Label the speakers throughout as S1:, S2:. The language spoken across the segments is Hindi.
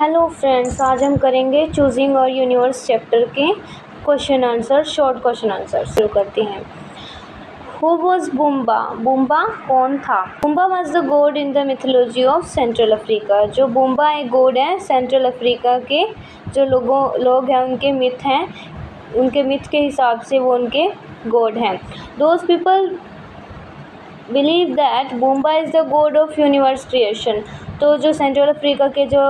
S1: हेलो फ्रेंड्स, आज हम करेंगे चूजिंग और यूनिवर्स चैप्टर के question answer, short question answer. शुरू करते हैं। Who was Bumba? बुम्बा कौन था? Bumba was the god in the mythology of central Africa. जो बुम्बा एक गॉड है सेंट्रल अफ्रीका के जो लोग हैं उनके मिथ के हिसाब से वो उनके गॉड हैं। Those people believe that बुम्बा is the God of universe creation. तो जो सेंट्रल अफ्रीका के जो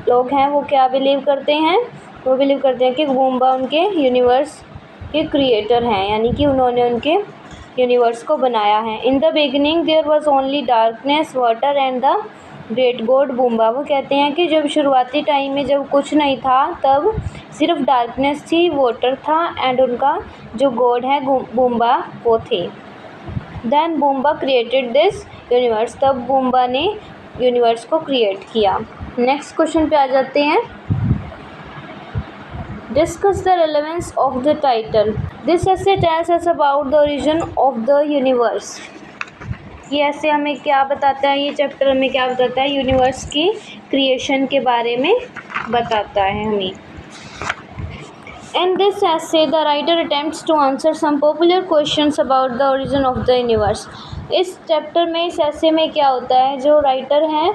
S1: लोग हैं वो क्या बिलीव करते हैं? वो बिलीव करते हैं कि बुम्बा उनके यूनिवर्स के क्रिएटर हैं, यानी कि उन्होंने उनके यूनिवर्स को बनाया है। In the beginning there was only darkness, water and the great god Bumba. वो कहते हैं कि जब शुरुआती टाइम में जब कुछ नहीं था तब सिर्फ डार्कनेस थी, वाटर था एंड उनका जो गॉड है बुम्बा वो थे। Then Bumba created this universe. तब बुम्बा ने यूनिवर्स को क्रिएट किया। नेक्स्ट क्वेश्चन पे आ जाते हैं। Discuss the relevance of the title. This essay tells us about the origin of the universe. ये ऐसे हमें क्या बताता है? ये चैप्टर हमें क्या बताता है? यूनिवर्स की क्रिएशन के बारे में बताता है हमें। In this essay, the writer attempts to answer some popular questions about the origin of the universe. इस चैप्टर में, इस essay में क्या होता है, जो राइटर हैं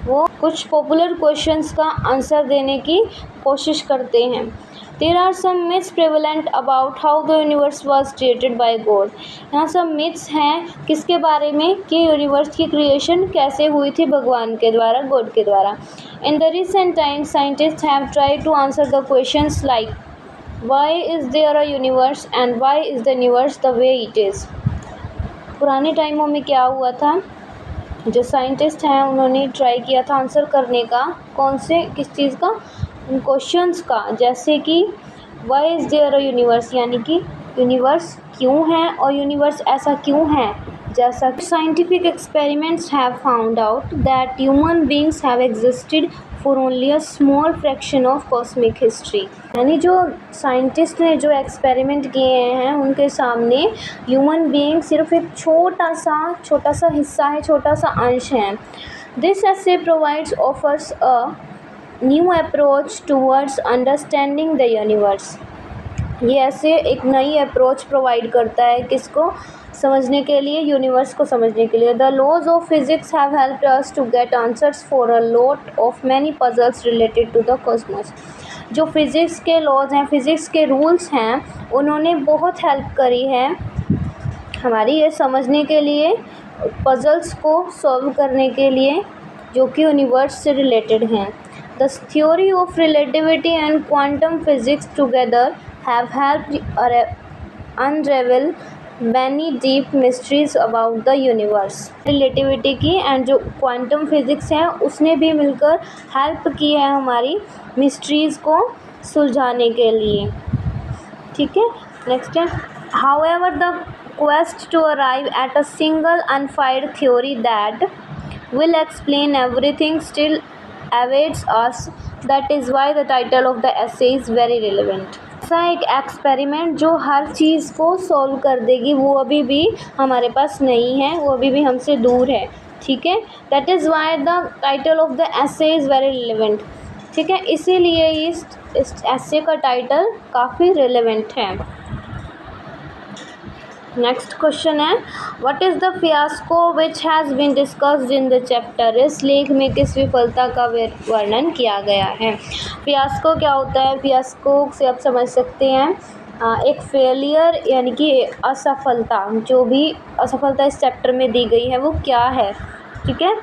S1: वो कुछ पॉपुलर क्वेश्चंस का आंसर देने की कोशिश करते हैं। There are some myths prevalent about how the universe was created by God. यहाँ सब myths हैं किसके बारे में? कि यूनिवर्स की क्रिएशन कैसे हुई थी भगवान के द्वारा, गॉड के द्वारा। In the recent times, scientists have tried to answer the questions like Why is there a universe and why is the universe the way it is? पुराने टाइमों में क्या हुआ था? जो साइंटिस्ट हैं उन्होंने ट्राई किया था आंसर करने का। किस चीज़ का? उन क्वेश्चंस का, जैसे कि Why is there a universe, यानी कि यूनिवर्स क्यों है और यूनिवर्स ऐसा क्यों है। जैसा कि scientific experiments have found out that human beings have existed for only a small fraction of cosmic history. यानी जो साइंटिस्ट ने जो एक्सपेरिमेंट किए हैं उनके सामने ह्यूमन बीइंग सिर्फ एक छोटा सा हिस्सा है, छोटा सा अंश है। This essay provides offers a new approach towards understanding the universe. ये ऐसे एक नई अप्रोच प्रोवाइड करता है किसको समझने के लिए? यूनिवर्स को समझने के लिए। The laws of physics have helped us to get answers for a lot of many puzzles related to the cosmos. जो फिज़िक्स के लॉज हैं, फिज़िक्स के रूल्स हैं, उन्होंने बहुत हेल्प करी है हमारी ये समझने के लिए, पजल्स को सॉल्व करने के लिए जो कि यूनिवर्स से रिलेटेड हैं। The theory of relativity and quantum physics together have helped अनरेवल many deep mysteries about the universe. Relativity की एंड जो क्वांटम फिजिक्स है उसने भी मिलकर हेल्प की है हमारी मिस्ट्रीज़ को सुलझाने के लिए। ठीक है, नेक्स्ट है। However the quest to arrive at a single unified theory that will explain everything still awaits us. That is why the title of the essay is very relevant. ऐसा एक एक्सपेरिमेंट जो हर चीज़ को सॉल्व कर देगी वो अभी भी हमारे पास नहीं है, वो अभी भी हमसे दूर है। ठीक है, that is why the title of the essay is very relevant. ठीक है, इसीलिए इस एसे का टाइटल काफ़ी रिलेवेंट है। नेक्स्ट क्वेश्चन है, what is the fiasco which has been discussed in the chapter. इस लेख में किस विफलता का वर्णन किया गया है? फियास्को क्या होता है? फियास्को से आप समझ सकते हैं एक फेलियर, यानी कि असफलता। जो भी असफलता इस चैप्टर में दी गई है वो क्या है? ठीक है,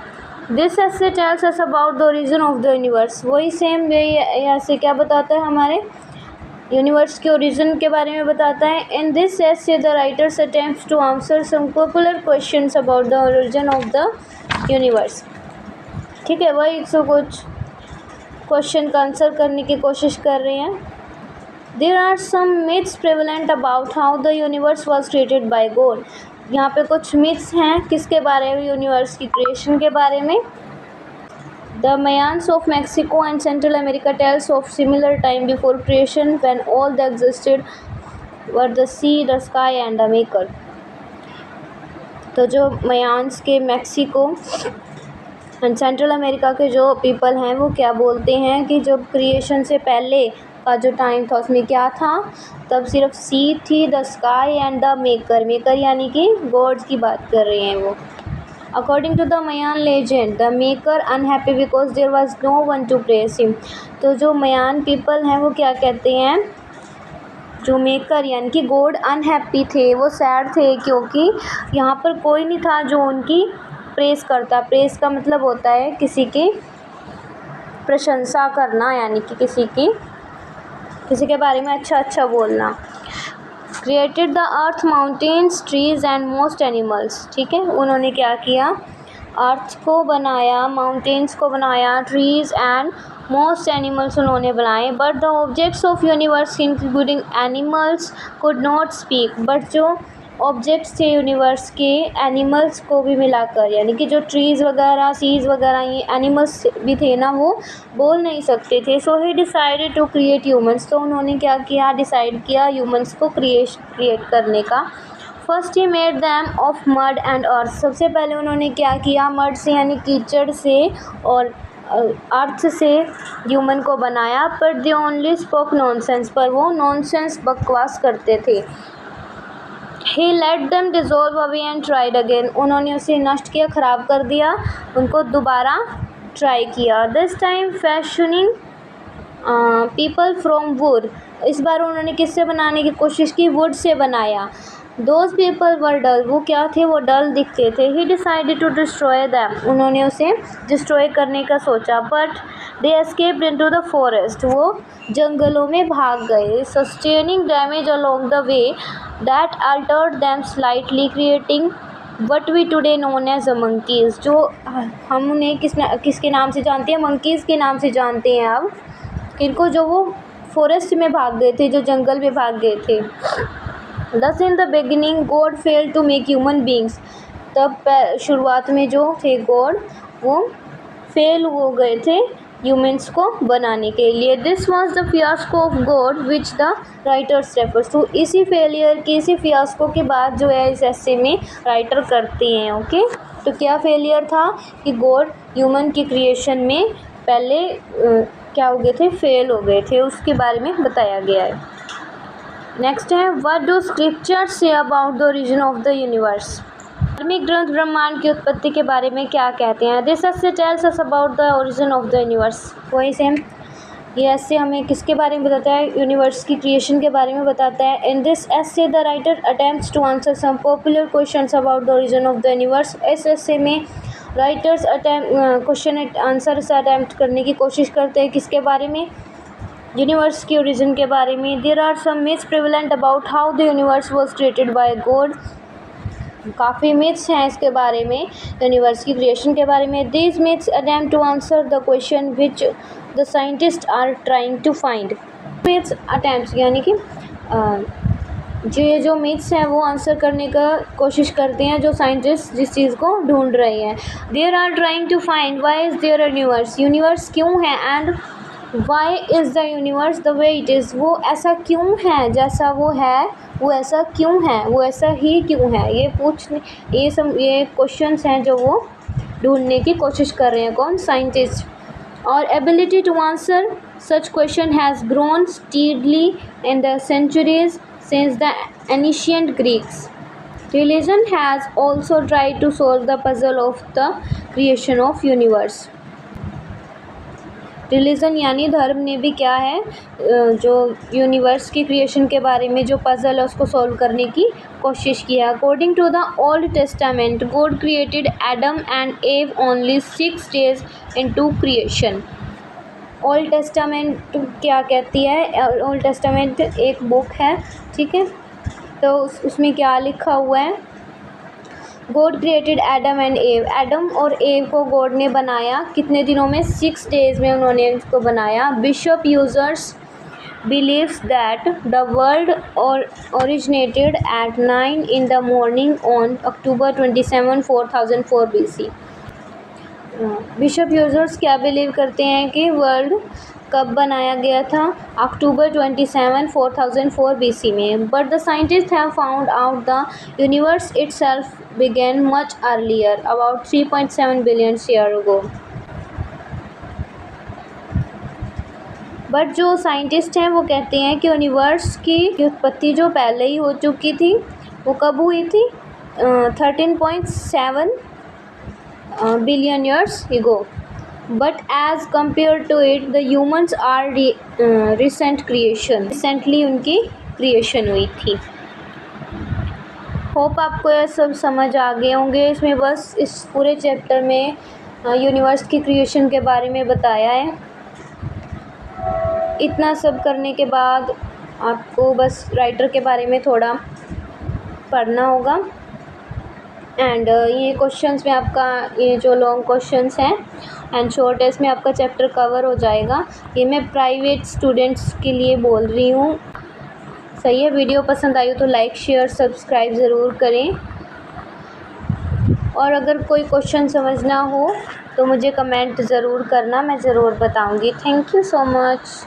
S1: this essay tells us about the origin of the universe. वही सेम वे ऐसे क्या बताता है? हमारे यूनिवर्स के ओरिजिन के बारे में बताता है। In this essay the writers attempts to answer some popular questions about the origin of the universe. ठीक है, वही कुछ क्वेश्चन का आंसर करने की कोशिश कर रहे हैं। There are some myths prevalent about how the universe was created by God. यहाँ पे कुछ मिथ्स हैं किसके बारे में? यूनिवर्स की क्रिएशन के बारे में। The Mayans of Mexico and Central America tells of similar time before creation when all that existed were the sea, the sky and the maker. तो जो मयान्स के मैक्सिको एंड सेंट्रल अमेरिका के जो पीपल हैं वो क्या बोलते हैं कि जब क्रिएशन से पहले का जो टाइम था उसमें क्या था, तब सिर्फ सी थी, the sky and the maker, maker यानी कि गॉड्स की बात कर रहे हैं वो। According to the Mayan legend the maker unhappy because there was no one to praise him. तो जो मयान पीपल हैं वो क्या कहते हैं, जो मेकर यानी कि गॉड अनहैप्पी थे, वो सैड थे क्योंकि यहाँ पर कोई नहीं था जो उनकी प्रेस करता। प्रेस का मतलब होता है किसी की प्रशंसा करना, यानी कि किसी के बारे में अच्छा अच्छा बोलना। Created the earth mountains trees and most animals, ठीक है, उन्होंने क्या किया, अर्थ को बनाया, माउंटेन्स को बनाया, ट्रीज एंड मोस्ट एनिमल्स उन्होंने बनाए। But the objects of universe including animals could not speak, but जो ऑब्जेक्ट्स थे यूनिवर्स के, एनिमल्स को भी मिलाकर, यानी कि जो ट्रीज़ वगैरह, सीज वगैरह, ये एनिमल्स भी थे ना, वो बोल नहीं सकते थे। So he decided to create humans, तो उन्होंने क्या किया, डिसाइड किया ह्यूमंस को क्रिएट करने का। First he made them of mud and earth, सबसे पहले उन्होंने क्या किया, मड से यानी कीचड़ से और अर्थ से ह्यूमन को बनाया। पर दे ओनली स्पोक नॉनसेंस, पर वो नॉनसेंस बकवास करते थे। He let them dissolve away and tried again, उन्होंने उसे नष्ट किया, ख़राब कर दिया, उनको दोबारा ट्राई किया। This time fashioning people from would, इस बार उन्होंने किससे बनाने की कोशिश की, वुड से बनाया। दोज पीपल वर डल, वो क्या थे, वो डल दिखते थे। He decided to destroy them, उन्होंने उसे डिस्ट्रॉय करने का सोचा। But they escaped into the forest, वो जंगलों में भाग गए। Sustaining damage along the way that altered them slightly creating what we today known as monkeys, जो हम उन्हें किसके नाम से जानते हैं, मंकीज़ के नाम से जानते हैं अब, किनको, जो वो फॉरेस्ट में भाग गए थे, जो जंगल में भाग गए थे। Thus in the beginning God failed to make human beings, तब शुरुआत में जो थे गॉड वो फेल हो गए थे ह्यूमंस को बनाने के लिए। This was the fiasco of God which the writers refers to, इसी फेलियर की, इसी फियास्को के बाद जो है इस ऐसे में राइटर करते हैं। ओके, तो क्या फेलियर था कि गॉड ह्यूमन की क्रिएशन में पहले क्या हो गए थे, फेल हो गए थे, उसके बारे में बताया गया है। नेक्स्ट है, what do scriptures say about the origin of the universe, धार्मिक ग्रंथ ब्रह्मांड की उत्पत्ति के बारे में क्या कहते हैं। This essay tells us about the origin of the universe, वही सेम ये ऐसे हमें किसके बारे में बताता है, यूनिवर्स की क्रिएशन के बारे में बताता है। In this essay the writer attempts to answer some popular questions about the origin of the universe. इस ऐसे में राइटर्स क्वेश्चन आंसर से अटैम्प्ट करने की कोशिश करते हैं, किसके बारे में, यूनिवर्स की ओरिजिन के बारे में। There are some myths prevalent about how the universe was created by God, काफ़ी मिथ्स हैं इसके बारे में, यूनिवर्स की क्रिएशन के बारे में। These myths attempt to answer the question which the scientist are trying to find. Myths attempt यानी कि जो मिथ्स हैं वो आंसर करने का कोशिश करते हैं, जो साइंटिस्ट जिस चीज़ को ढूंढ रहे हैं। There are trying to find why is there a universe, universe क्यों है, and why is the universe the way it is, वो ऐसा क्यों है जैसा वो है, वो ऐसा क्यों है, वो ऐसा ही क्यों है। ये क्वेश्चंस हैं जो वो ढूंढने की कोशिश कर रहे हैं, कौन, साइंटिस्ट। और ability to answer such question has grown steadily in the centuries since the ancient Greeks. Religion has also tried to solve the puzzle of the creation of universe. Religion यानी धर्म ने भी क्या है, जो यूनिवर्स की क्रिएशन के बारे में जो पजल है उसको सॉल्व करने की कोशिश किया। According to the Old Testament God created Adam and Eve only 6 days into creation. Old Testament क्या कहती है, ओल्ड टेस्टामेंट एक बुक है, ठीक है, तो उसमें क्या लिखा हुआ है, गॉड क्रिएटेड एडम एंड एव, एडम और एव को गॉड ने बनाया कितने दिनों में, 6 days में उन्होंने इसको बनाया। Bishop Ussher's believes that the world originated at 9 in the morning on October 27, 4004 BC। Bishop Ussher's क्या बिलीव करते हैं कि वर्ल्ड कब बनाया गया था? अक्टूबर 27, 4004 BC में। But the scientist have found out the universe itself began much earlier, about 3.7 billion year ago. But जो साइंटिस्ट हैं वो कहते हैं कि यूनिवर्स की उत्पत्ति जो पहले ही हो चुकी थी, वो कब हुई थी? 13.7 billion years ago. But as compared to it, the humans are recent creation. Recently उनकी creation हुई थी। होप आपको यह सब समझ आ गए होंगे। इसमें बस इस पूरे चैप्टर में यूनिवर्स की क्रिएशन के बारे में बताया है। इतना सब करने के बाद आपको बस राइटर के बारे में थोड़ा पढ़ना होगा। एंड ये क्वेश्चंस में आपका ये जो लॉन्ग क्वेश्चंस हैं एंड शॉर्ट टेस्ट में आपका चैप्टर कवर हो जाएगा। ये मैं प्राइवेट स्टूडेंट्स के लिए बोल रही हूँ। सही है। वीडियो पसंद आई हो तो लाइक शेयर सब्सक्राइब ज़रूर करें, और अगर कोई क्वेश्चन समझना हो तो मुझे कमेंट ज़रूर करना, मैं ज़रूर बताऊँगी। Thank you so much.